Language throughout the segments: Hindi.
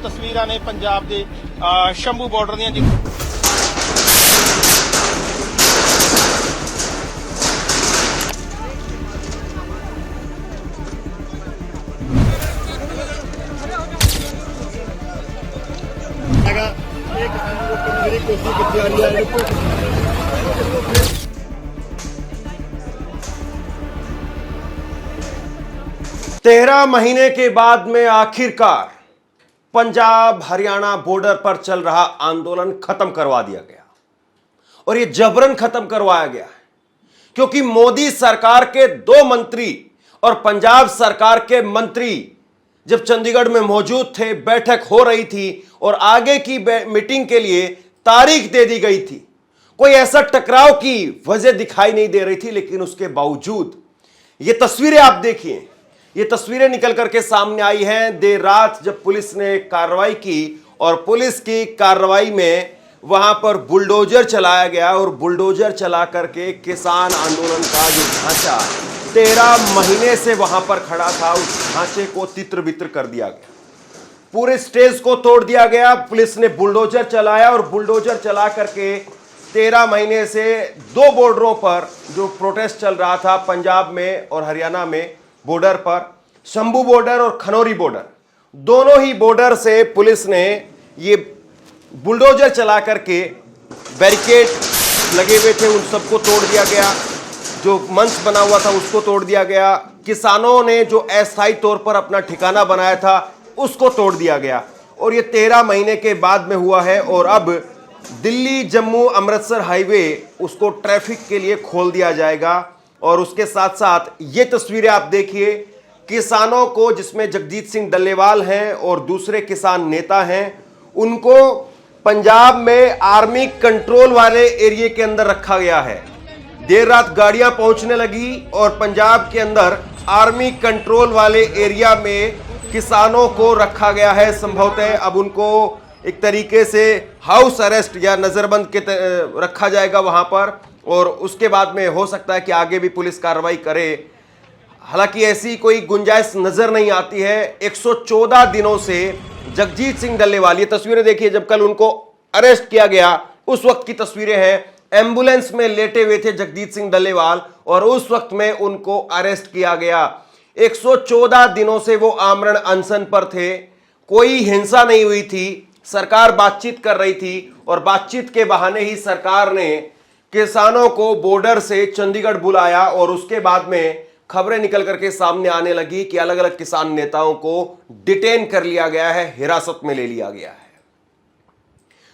ਤਸਵੀਰਾਂ ਨੇ ਪੰਜਾਬ ਦੇ ਸ਼ੰਭੂ ਬਾਰਡਰ ਦੀਆਂ तेरह महीने के बाद में आखिरकार पंजाब हरियाणा बॉर्डर पर चल रहा आंदोलन खत्म करवा दिया गया और यह जबरन खत्म करवाया गया है क्योंकि मोदी सरकार के दो मंत्री और पंजाब सरकार के मंत्री जब चंडीगढ़ में मौजूद थे, बैठक हो रही थी और आगे की मीटिंग के लिए तारीख दे दी गई थी। कोई ऐसा टकराव की वजह दिखाई नहीं दे रही थी, लेकिन उसके बावजूद ये तस्वीरें आप देखिए, ये तस्वीरें निकल करके सामने आई हैं देर रात जब पुलिस ने कार्रवाई की और पुलिस की कार्रवाई में वहां पर बुलडोजर चलाया गया और बुलडोजर चला करके किसान आंदोलन का जो ढांचा 13 महीने से वहां पर खड़ा था, उस ढांचे को तित्र बित्र कर दिया गया, पूरे स्टेज को तोड़ दिया गया। पुलिस ने बुलडोजर चलाया और बुलडोजर चला करके 13 महीने से दो बॉर्डरों पर जो प्रोटेस्ट चल रहा था, पंजाब में और हरियाणा में बॉर्डर पर, शंभू बॉर्डर और खनौरी बॉर्डर, दोनों ही बॉर्डर से पुलिस ने ये बुलडोजर चला करके बैरिकेड लगे हुए थे उन सबको तोड़ दिया गया, जो मंच बना हुआ था उसको तोड़ दिया गया, किसानों ने जो अस्थायी तौर पर अपना ठिकाना बनाया था उसको तोड़ दिया गया। और ये 13 महीने के बाद में हुआ है और अब दिल्ली जम्मू अमृतसर हाईवे उसको ट्रैफिक के लिए खोल दिया जाएगा। और उसके साथ साथ ये तस्वीरें आप देखिए, किसानों को, जिसमें जगजीत सिंह डल्लेवाल हैं और दूसरे किसान नेता हैं, उनको पंजाब में आर्मी कंट्रोल वाले एरिया के अंदर रखा गया है। देर रात गाड़ियां पहुंचने लगी और पंजाब के अंदर आर्मी कंट्रोल वाले एरिया में किसानों को रखा गया है। संभवतः अब उनको एक तरीके से हाउस अरेस्ट या नजरबंद के रखा जाएगा वहां पर, और उसके बाद में हो सकता है कि आगे भी पुलिस कार्रवाई करे। हालांकि ऐसी कोई गुंजाइश नजर नहीं आती है। 114 दिनों से जगजीत सिंह डल्लेवाल, ये तस्वीरें देखिए, जब कल उनको अरेस्ट किया गया उस वक्त की तस्वीरें हैं। एम्बुलेंस में लेटे हुए थे जगजीत सिंह डल्लेवाल और उस वक्त में उनको अरेस्ट किया गया। 114 दिनों से वो आमरण अनशन पर थे, कोई हिंसा नहीं हुई थी, सरकार बातचीत कर रही थी और बातचीत के बहाने ही सरकार ने किसानों को बॉर्डर से चंडीगढ़ बुलाया और उसके बाद में खबरें निकल करके सामने आने लगी कि अलग अलग किसान नेताओं को डिटेन कर लिया गया है, हिरासत में ले लिया गया है।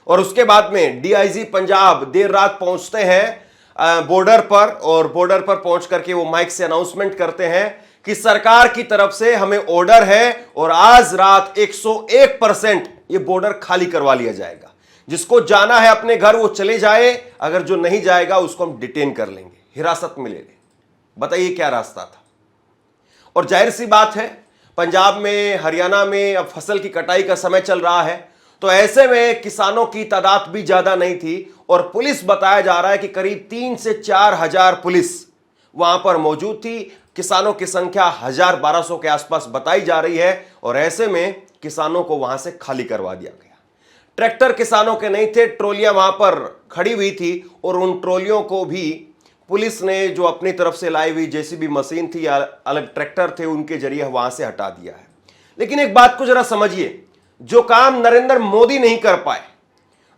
और उसके बाद में डीआईजी पंजाब देर रात पहुंचते हैं बॉर्डर पर और बॉर्डर पर पहुंच करके वो माइक से अनाउंसमेंट करते हैं कि सरकार की तरफ से हमें ऑर्डर है और आज रात 101% ये बॉर्डर खाली करवा लिया जाएगा। जिसको जाना है अपने घर वो चले जाए, अगर जो नहीं जाएगा उसको हम डिटेन कर लेंगे, हिरासत में ले लेंगे। बताइए क्या रास्ता था। और जाहिर सी बात है, पंजाब में हरियाणा में अब फसल की कटाई का समय चल रहा है, तो ऐसे में किसानों की तादाद भी ज्यादा नहीं थी और पुलिस, बताया जा रहा है कि करीब 3 से 4 हजार पुलिस वहां पर मौजूद थी। किसानों की संख्या 1000-1200 के आसपास बताई जा रही है और ऐसे में किसानों को वहां से खाली करवा दिया गया। ट्रैक्टर किसानों के नहीं थे, ट्रॉलियां वहां पर खड़ी हुई थी और उन ट्रॉलियों को भी पुलिस ने जो अपनी तरफ से लाई हुई जेसीबी मशीन थी या अलग ट्रैक्टर थे उनके जरिए वहां से हटा दिया है। लेकिन एक बात को जरा समझिए, जो काम नरेंद्र मोदी नहीं कर पाए,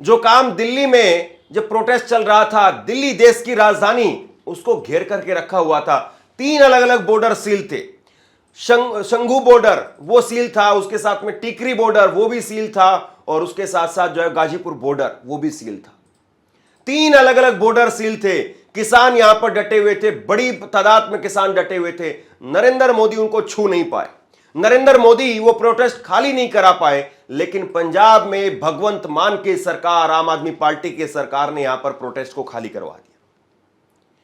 जो काम दिल्ली में जब प्रोटेस्ट चल रहा था, दिल्ली देश की राजधानी, उसको घेर करके रखा हुआ था। 3 अलग अलग बॉर्डर सील थे। शंभू बॉर्डर वो सील था, उसके साथ में टिकरी बॉर्डर वो भी सील था और उसके साथ साथ जो है गाजीपुर बॉर्डर वो भी सील था। 3 अलग अलग बॉर्डर सील थे। किसान यहां पर डटे हुए थे, बड़ी तादाद में किसान डटे हुए थे। नरेंद्र मोदी उनको छू नहीं पाए, नरेंद्र मोदी वो प्रोटेस्ट खाली नहीं करा पाए। लेकिन पंजाब में भगवंत मान की सरकार, आम आदमी पार्टी की सरकार ने यहां पर प्रोटेस्ट को खाली करवा दिया।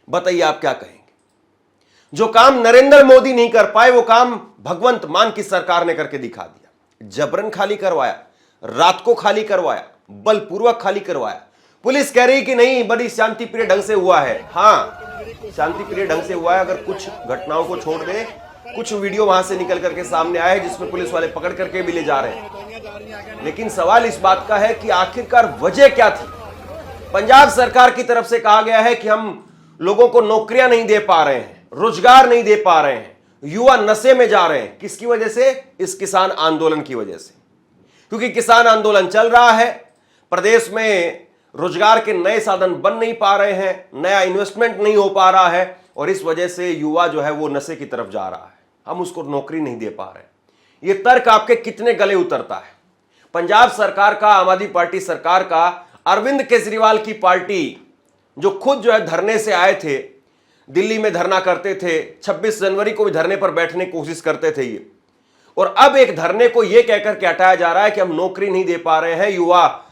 बताइए आप क्या कहेंगे। जो काम नरेंद्र मोदी नहीं कर पाए वो काम भगवंत मान की सरकार ने करके दिखा दिया। जबरन खाली करवाया, रात को खाली करवाया, बलपूर्वक खाली करवाया। पुलिस कह रही कि नहीं, बड़ी शांति प्रिय ढंग से हुआ है। हाँ, शांति प्रिय ढंग से हुआ है। अगर कुछ घटनाओं को छोड़ दे कुछ वीडियो वहां से निकल करके सामने आया है जिसमें पुलिस वाले पकड़ करके भी ले जा रहे हैं। लेकिन सवाल इस बात का है कि आखिरकार वजह क्या थी। पंजाब सरकार की तरफ से कहा गया है कि हम लोगों को नौकरियां नहीं दे पा रहे हैं, रोजगार नहीं दे पा रहे हैं, युवा नशे में जा रहे हैं। किसकी वजह से? इस किसान आंदोलन की वजह से। क्योंकि किसान आंदोलन चल रहा है, प्रदेश में रोजगार के नए साधन बन नहीं पा रहे हैं, नया इन्वेस्टमेंट नहीं हो पा रहा है और इस वजह से युवा जो है वो नशे की तरफ जा रहा है। हम उसको नौकरी नहीं दे पा रहे। ये तर्क आपके कितने गले उतरता है? पंजाब सरकार का, आम आदमी पार्टी सरकार का, अरविंद केजरीवाल की पार्टी जो खुद जो है धरने से आए थे, दिल्ली में धरना करते थे, 26 जनवरी को भी धरने पर बैठने की कोशिश करते थे ये, और अब एक धरने को यह कहकर के हटाया जा रहा है कि हम नौकरी नहीं दे पा रहे हैं, युवा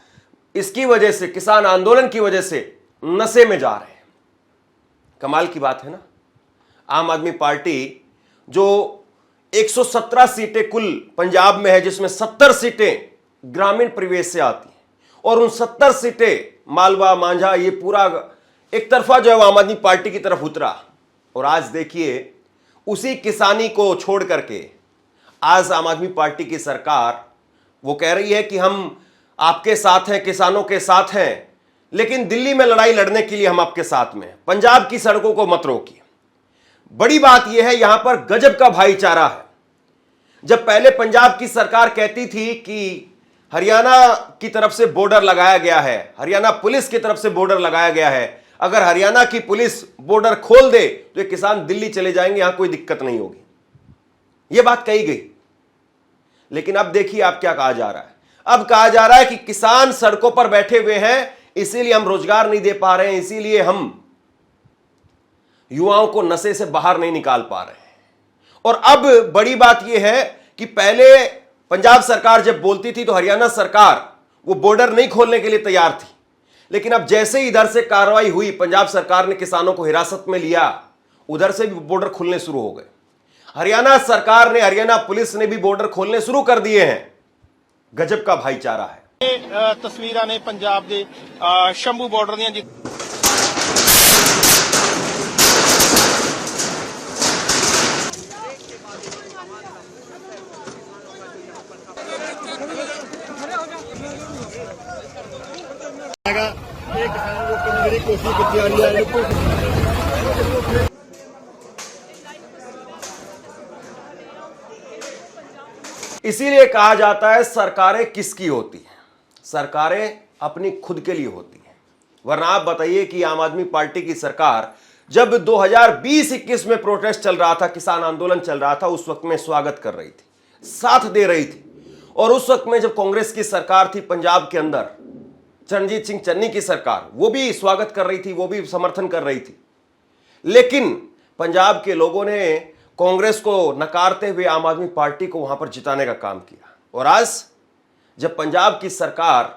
इसकी वजह से, किसान आंदोलन की वजह से नशे में जा रहे हैं। कमाल की बात है ना। आम आदमी पार्टी जो 117 सीटें कुल पंजाब में है, जिसमें 70 सीटें ग्रामीण परिवेश से आती हैं और उन 70 सीटें मालवा मांझा ये पूरा एक तरफा जो है वो आम आदमी पार्टी की तरफ उतरा। और आज देखिए उसी किसानी को छोड़ करके आज आम आदमी पार्टी की सरकार वो कह रही है कि हम आपके साथ हैं, किसानों के साथ हैं, लेकिन दिल्ली में लड़ाई लड़ने के लिए हम आपके साथ में हैं, पंजाब की सड़कों को मत रोकिए। बड़ी बात यह है यहां पर गजब का भाईचारा है। जब पहले पंजाब की सरकार कहती थी कि हरियाणा की तरफ से बॉर्डर लगाया गया है, हरियाणा पुलिस की तरफ से बॉर्डर लगाया गया है, अगर हरियाणा की पुलिस बॉर्डर खोल दे तो ये किसान दिल्ली चले जाएंगे, यहां कोई दिक्कत नहीं होगी, यह बात कही गई। लेकिन अब देखिए आप क्या कहा जा रहा है। अब कहा जा रहा है कि किसान सड़कों पर बैठे हुए हैं, इसीलिए हम रोजगार नहीं दे पा रहे हैं, इसीलिए हम युवाओं को नशे से बाहर नहीं निकाल पा रहे हैं। और अब बड़ी बात यह है कि पहले पंजाब सरकार जब बोलती थी तो हरियाणा सरकार वो बॉर्डर नहीं खोलने के लिए तैयार थी, लेकिन अब जैसे ही इधर से कार्रवाई हुई, पंजाब सरकार ने किसानों को हिरासत में लिया, उधर से भी बॉर्डर खुलने शुरू हो गए। हरियाणा सरकार ने, हरियाणा पुलिस ने भी बॉर्डर खोलने शुरू कर दिए हैं। गजब का भाईचारा है। तस्वीरां ने पंजाब के शंभू बॉर्डर ਦੀਆਂ इसीलिए कहा जाता है सरकारें किसकी होती हैं? सरकारें अपनी खुद के लिए होती हैं। वरना आप बताइए कि आम आदमी पार्टी की सरकार जब 2020-21 में प्रोटेस्ट चल रहा था, किसान आंदोलन चल रहा था, उस वक्त में स्वागत कर रही थी, साथ दे रही थी। और उस वक्त में जब कांग्रेस की सरकार थी पंजाब के अंदर, चरणजीत सिंह चन्नी की सरकार, वो भी स्वागत कर रही थी, वो भी समर्थन कर रही थी। लेकिन पंजाब के लोगों ने कांग्रेस को नकारते हुए आम आदमी पार्टी को वहां पर जिताने का काम किया। और आज जब पंजाब की सरकार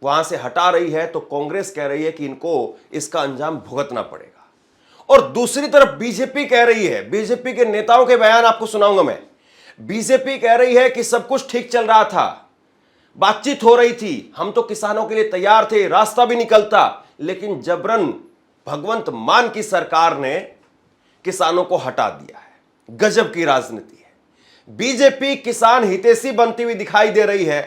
वहां से हटा रही है तो कांग्रेस कह रही है कि इनको इसका अंजाम भुगतना पड़ेगा। और दूसरी तरफ बीजेपी कह रही है, बीजेपी के नेताओं के बयान आपको सुनाऊंगा मैं। बीजेपी कह रही है कि सब कुछ ठीक चल रहा था, बातचीत हो रही थी, हम तो किसानों के लिए तैयार थे, रास्ता भी निकलता, लेकिन जबरन भगवंत मान की सरकार ने किसानों को हटा दिया है। गजब की राजनीति है। बीजेपी किसान हितैषी बनती हुई दिखाई दे रही है,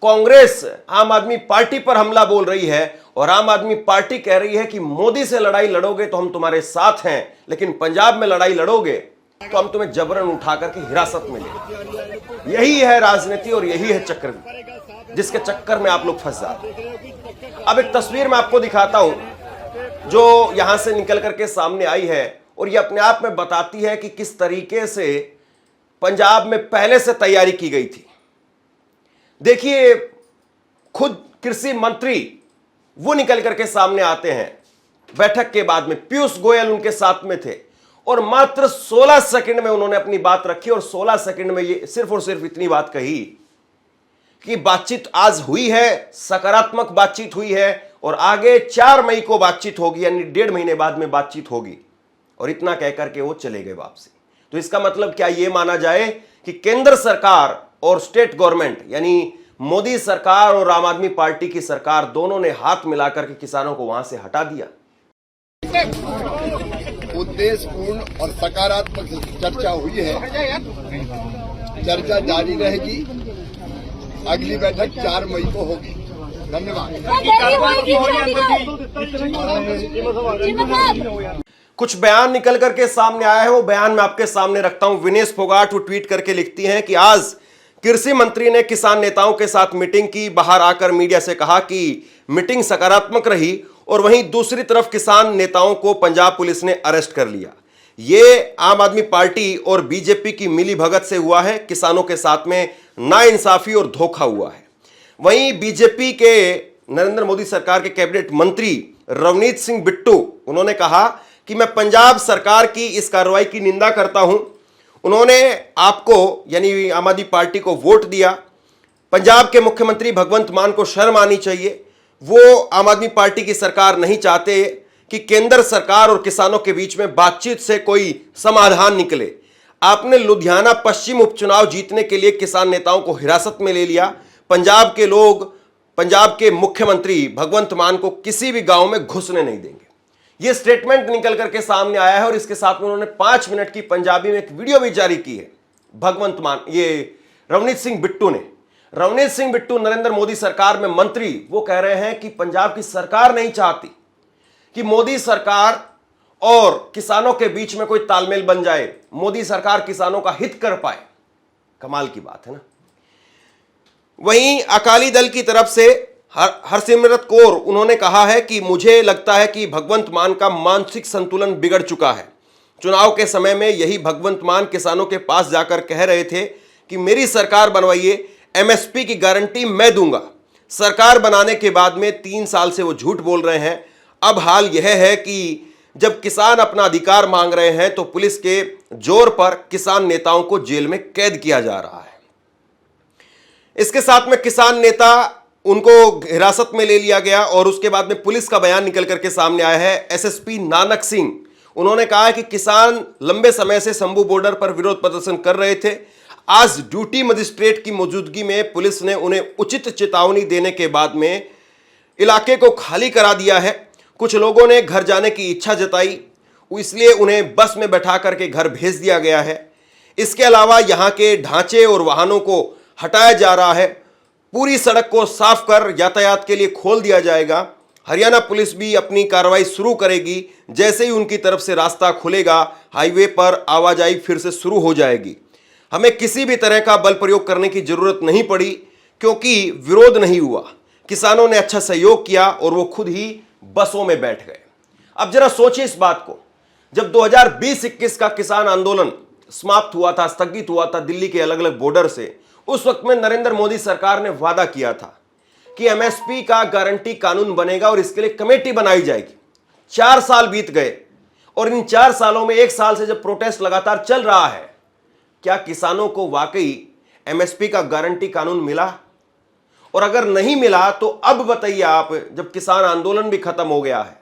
कांग्रेस आम आदमी पार्टी पर हमला बोल रही है और आम आदमी पार्टी कह रही है कि मोदी से लड़ाई लड़ोगे तो हम तुम्हारे साथ हैं, लेकिन पंजाब में लड़ाई लड़ोगे तो हम तुम्हें जबरन उठा करके हिरासत में लेंगे। यही है राजनीति और यही है चक्र, जिसके चक्कर में आप लोग फंस जाते हैं। अब एक तस्वीर मैं आपको दिखाता हूं जो यहां से निकल करके सामने आई है और यह अपने आप में बताती है कि किस तरीके से पंजाब में पहले से तैयारी की गई थी। देखिए खुद कृषि मंत्री वो निकल करके सामने आते हैं बैठक के बाद में, पीयूष गोयल उनके साथ में थे और मात्र 16 सेकंड में उन्होंने अपनी बात रखी और 16 सेकंड में ये सिर्फ और सिर्फ इतनी बात कही कि बातचीत आज हुई है, सकारात्मक बातचीत हुई है और आगे 4 मई को बातचीत होगी, यानी 1.5 महीने बाद में बातचीत होगी। और इतना कहकर के वो चले गए वापसी। तो इसका मतलब क्या ये माना जाए कि केंद्र सरकार और स्टेट गवर्नमेंट यानी मोदी सरकार और आम आदमी पार्टी की सरकार दोनों ने हाथ मिलाकर के किसानों को वहां से हटा दिया। उद्देश्यपूर्ण और सकारात्मक चर्चा हुई है। चर्चा जारी रहेगी। अगली बैठक 4 मई को होगी। धन्यवाद। कुछ बयान निकल करके सामने आया है, वो बयान मैं आपके सामने रखता हूं। विनेश फोगाट वो ट्वीट करके लिखती हैं कि आज कृषि मंत्री ने किसान नेताओं के साथ मीटिंग की, बाहर आकर मीडिया से कहा कि मीटिंग सकारात्मक रही, और वहीं दूसरी तरफ किसान नेताओं को पंजाब पुलिस ने अरेस्ट कर लिया। ये आम आदमी पार्टी और बीजेपी की मिलीभगत से हुआ है। किसानों के साथ में नाइंसाफी और धोखा हुआ है। वहीं बीजेपी के नरेंद्र मोदी सरकार के कैबिनेट मंत्री रवनीत सिंह बिट्टू, उन्होंने कहा कि मैं पंजाब सरकार की इस कार्रवाई की निंदा करता हूं। उन्होंने आपको यानी आम आदमी पार्टी को वोट दिया। पंजाब के मुख्यमंत्री भगवंत मान को शर्म आनी चाहिए। वो आम आदमी पार्टी की सरकार नहीं चाहते कि केंद्र सरकार और किसानों के बीच में बातचीत से कोई समाधान निकले। आपने लुधियाना पश्चिम उपचुनाव जीतने के लिए किसान नेताओं को हिरासत में ले लिया। पंजाब के लोग पंजाब के मुख्यमंत्री भगवंत मान को किसी भी गांव में घुसने नहीं देंगे। यह स्टेटमेंट निकल करके सामने आया है और इसके साथ में उन्होंने 5 मिनट की पंजाबी में एक वीडियो भी जारी की है। भगवंत मान, ये रवनीत सिंह बिट्टू ने, रवनीत सिंह बिट्टू नरेंद्र मोदी सरकार में मंत्री, वो कह रहे हैं कि पंजाब की सरकार नहीं चाहती कि मोदी सरकार और किसानों के बीच में कोई तालमेल बन जाए, मोदी सरकार किसानों का हित कर पाए। कमाल की बात है ना। वहीं अकाली दल की तरफ से हरसिमरत कौर, उन्होंने कहा है कि मुझे लगता है कि भगवंत मान का मानसिक संतुलन बिगड़ चुका है। चुनाव के समय में यही भगवंत मान किसानों के पास जाकर कह रहे थे कि मेरी सरकार बनवाइए, एमएसपी की गारंटी मैं दूंगा। सरकार बनाने के बाद में 3 साल से वो झूठ बोल रहे हैं। अब हाल यह है कि जब किसान अपना अधिकार मांग रहे हैं तो पुलिस के जोर पर किसान नेताओं को जेल में कैद किया जा रहा है। इसके साथ में किसान नेता, उनको हिरासत में ले लिया गया और उसके बाद में पुलिस का बयान निकल करके सामने आया है। एसएसपी नानक सिंह, उन्होंने कहा कि किसान लंबे समय से शंभू बॉर्डर पर विरोध प्रदर्शन कर रहे थे। आज ड्यूटी मजिस्ट्रेट की मौजूदगी में पुलिस ने उन्हें उचित चेतावनी देने के बाद में इलाके को खाली करा दिया है। कुछ लोगों ने घर जाने की इच्छा जताई, इसलिए उन्हें बस में बैठा करके घर भेज दिया गया है। इसके अलावा यहां के ढांचे और वाहनों को हटाया जा रहा है। पूरी सड़क को साफ कर यातायात के लिए खोल दिया जाएगा। हरियाणा पुलिस भी अपनी कार्रवाई शुरू करेगी। जैसे ही उनकी तरफ से रास्ता खुलेगा, हाईवे पर आवाजाही फिर से शुरू हो जाएगी। हमें किसी भी तरह का बल प्रयोग करने की जरूरत नहीं पड़ी, क्योंकि विरोध नहीं हुआ। किसानों ने अच्छा सहयोग किया और वो खुद ही बसों में बैठ गए। अब जरा सोचिए इस बात को, जब 2020-21 का किसान आंदोलन समाप्त हुआ था, स्थगित हुआ था दिल्ली के अलग अलग बॉर्डर से, उस वक्त में नरेंद्र मोदी सरकार ने वादा किया था कि एमएसपी का गारंटी कानून बनेगा और इसके लिए कमेटी बनाई जाएगी। 4 साल बीत गए और इन 4 सालों में 1 साल से जब प्रोटेस्ट लगातार चल रहा है, क्या किसानों को वाकई एमएसपी का गारंटी कानून मिला? और अगर नहीं मिला तो अब बताइए आप, जब किसान आंदोलन भी खत्म हो गया है,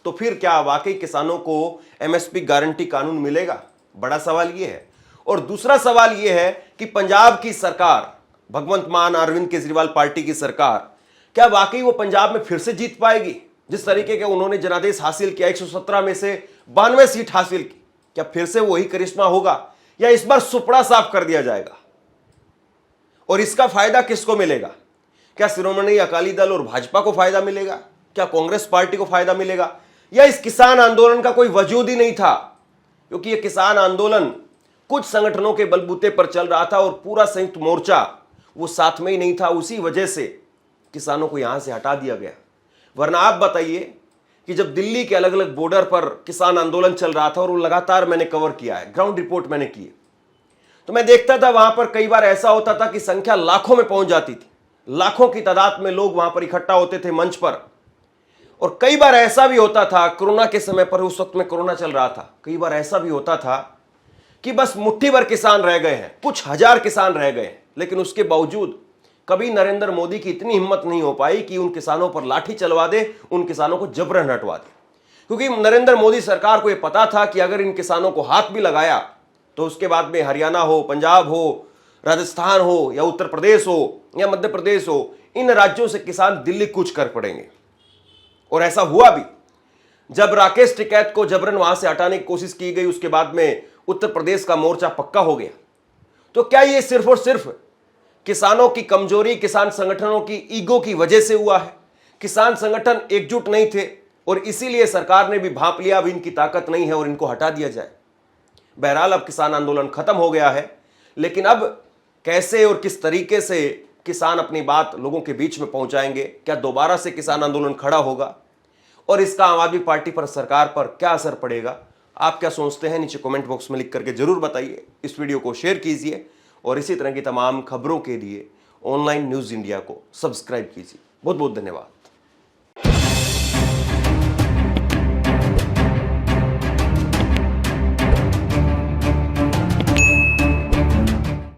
तो फिर क्या वाकई किसानों को एमएसपी गारंटी कानून मिलेगा? बड़ा सवाल यह है। और दूसरा सवाल यह है कि पंजाब की सरकार, भगवंत मान, अरविंद केजरीवाल पार्टी की सरकार, क्या वाकई वो पंजाब में फिर से जीत पाएगी? जिस तरीके के उन्होंने जनादेश हासिल किया, 117 में से 92 सीट हासिल की, क्या फिर से वही करिश्मा होगा या इस बार सुपड़ा साफ कर दिया जाएगा? और इसका फायदा किसको मिलेगा? क्या शिरोमणि अकाली दल और भाजपा को फायदा मिलेगा? क्या कांग्रेस पार्टी को फायदा मिलेगा? या इस किसान आंदोलन का कोई वजूद ही नहीं था? क्योंकि यह किसान आंदोलन कुछ संगठनों के बलबूते पर चल रहा था और पूरा संयुक्त मोर्चा वो साथ में ही नहीं था। उसी वजह से किसानों को यहां से हटा दिया गया। वरना आप बताइए कि जब दिल्ली के अलग अलग बॉर्डर पर किसान आंदोलन चल रहा था, और वो लगातार मैंने कवर किया है, ग्राउंड रिपोर्ट मैंने की है, तो मैं देखता था वहां पर कई बार ऐसा होता था कि संख्या लाखों में पहुंच जाती थी। लाखों की तादाद में लोग वहां पर इकट्ठा होते थे मंच पर। और कई बार ऐसा भी होता था, कोरोना के समय पर, उस वक्त में कोरोना चल रहा था, कई बार ऐसा भी होता था कि बस मुट्ठी भर किसान रह गए हैं, कुछ हजार किसान रह गए हैं, लेकिन उसके बावजूद कभी नरेंद्र मोदी की इतनी हिम्मत नहीं हो पाई कि उन किसानों पर लाठी चलवा दे, उन किसानों को जबरन हटवा दे। क्योंकि नरेंद्र मोदी सरकार को यह पता था कि अगर इन किसानों को हाथ भी लगाया तो उसके बाद में हरियाणा हो, पंजाब हो, राजस्थान हो, या उत्तर प्रदेश हो, या मध्य प्रदेश हो, इन राज्यों से किसान दिल्ली कूच कर पड़ेंगे। और ऐसा हुआ भी। जब राकेश टिकैत को जबरन वहां से हटाने की कोशिश की गई, उसके बाद में उत्तर प्रदेश का मोर्चा पक्का हो गया। तो क्या यह सिर्फ और सिर्फ किसानों की कमजोरी, किसान संगठनों की ईगो की वजह से हुआ है? किसान संगठन एकजुट नहीं थे और इसीलिए सरकार ने भी भांप लिया अब इनकी ताकत नहीं है और इनको हटा दिया जाए। बहरहाल अब किसान आंदोलन खत्म हो गया है, लेकिन अब कैसे और किस तरीके से किसान अपनी बात लोगों के बीच में पहुंचाएंगे? क्या दोबारा से किसान आंदोलन खड़ा होगा और इसका आम आदमी पार्टी पर, सरकार पर क्या असर पड़ेगा? आप क्या सोचते हैं? नीचे कमेंट बॉक्स में लिख करके जरूर बताइए। इस वीडियो को शेयर कीजिए और इसी तरह की तमाम खबरों के लिए ऑनलाइन न्यूज़ इंडिया को सब्सक्राइब कीजिए। बहुत बहुत धन्यवाद।